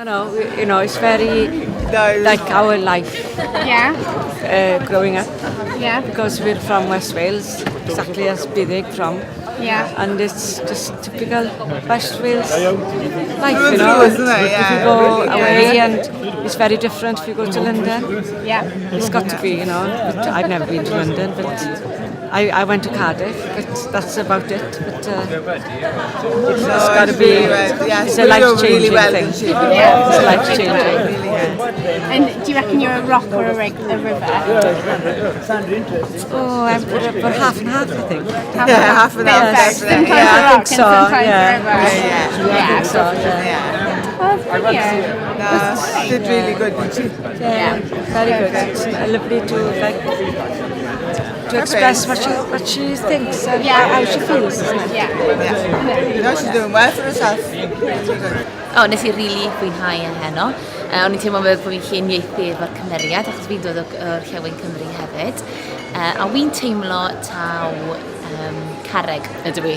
It's very like our life growing up. Yeah. Because we're from West Wales, exactly as Buddug from. Yeah. And it's just typical West Wales life, isn't it? If you go away, and it's very different if you go to London. Yeah. It's got to be, but I've never been to London, but I went to Cardiff, but that's about it. But it's got to be, it's a life-changing thing. Yeah. It's life-changing. And do you reckon you're a rock or a river? Oh, but half and half, I think. Half and half. Yes. Sometimes Yeah, a I rock think so, and sometimes yeah. a river. I think so, yeah. Oh, that's brilliant. She did really good, didn't she? Yeah, very good. It's lovely to express what she thinks and how she feels, isn't it? Yeah. She's doing well for herself. Nes i rili fwynhau heno. O'n i'n teimlo bod fi'n lluniaethu efo'r cymeriad, achos fi'n dod o'r Llewen Cymru hefyd. A wy'n teimlo taw carreg ydw i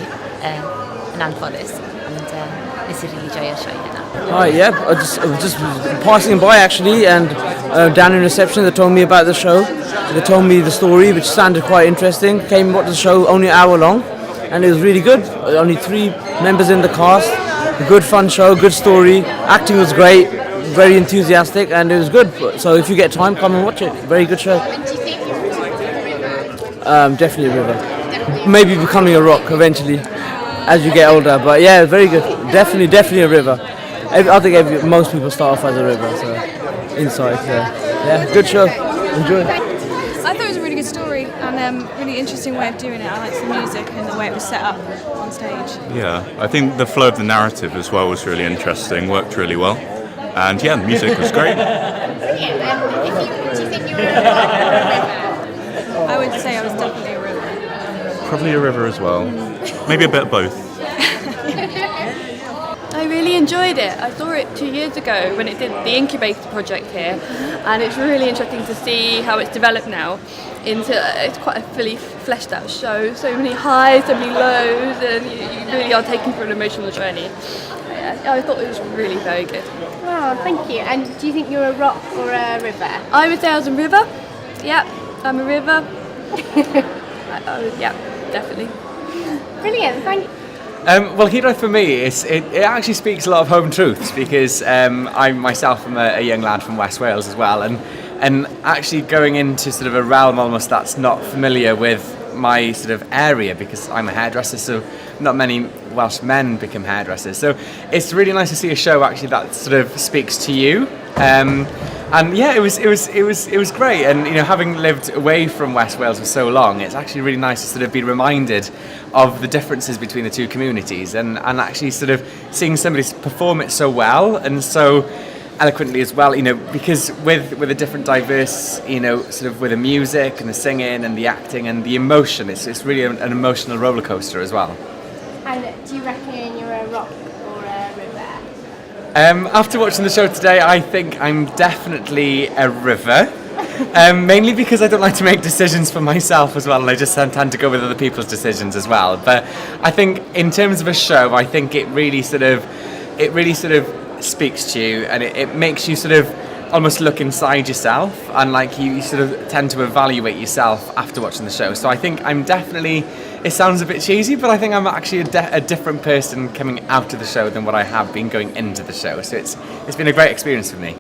yn anffodus. Ond nes i rili joio'r sioe heno. Hi, yeah, I was just passing by actually, and down in reception they told me about the show. They told me the story, which sounded quite interesting. Came watched the show, only an hour long, and it was really good. Only 3 members in the cast. A good fun show, good story. Acting was great, very enthusiastic, and it was good. So if you get time, come and watch it. Very good show. Definitely a river. Maybe becoming a rock eventually as you get older. But yeah, very good. Definitely a river. I think most people start off as a river, so inside, yeah, good show. Enjoy. I thought it was a really good story and really interesting way of doing it. I liked the music and the way it was set up on stage. Yeah, I think the flow of the narrative as well was really interesting, worked really well. And yeah, the music was great. Do you think you were a rock or a river? I would say I was definitely a river. Probably a river as well. Maybe a bit of both. I really enjoyed it. I saw it 2 years ago when it did the incubator project here, and it's really interesting to see how it's developed now into it's quite a fully fleshed out show. So many highs, so many lows, and you really are taken through an emotional journey. I thought it was really very good. Oh, thank you. And do you think you're a rock or a river? I would say I was a river. Yeah, I'm a river. Yeah, definitely. Brilliant, thank you. Well, Hiraeth for me, it actually speaks a lot of home truths because I myself am a young lad from West Wales as well, and actually going into sort of a realm almost that's not familiar with my sort of area because I'm a hairdresser, so not many Welsh men become hairdressers. So it's really nice to see a show actually that sort of speaks to you. And yeah, it was great. And having lived away from West Wales for so long, it's actually really nice to sort of be reminded of the differences between the two communities, and actually sort of seeing somebody perform it so well and so eloquently as well. Because with a different diverse, sort of with the music and the singing and the acting and the emotion, it's really an emotional roller coaster as well. And do you reckon you're a rock or a river? After watching the show today, I think I'm definitely a river. Mainly because I don't like to make decisions for myself as well, and I just tend to go with other people's decisions as well. But I think in terms of a show, I think it really sort of speaks to you, and it makes you sort of almost look inside yourself, and like you sort of tend to evaluate yourself after watching the show. So I think I'm definitely, it sounds a bit cheesy, but I think I'm actually a different person coming out of the show than what I have been going into the show. So it's been a great experience for me.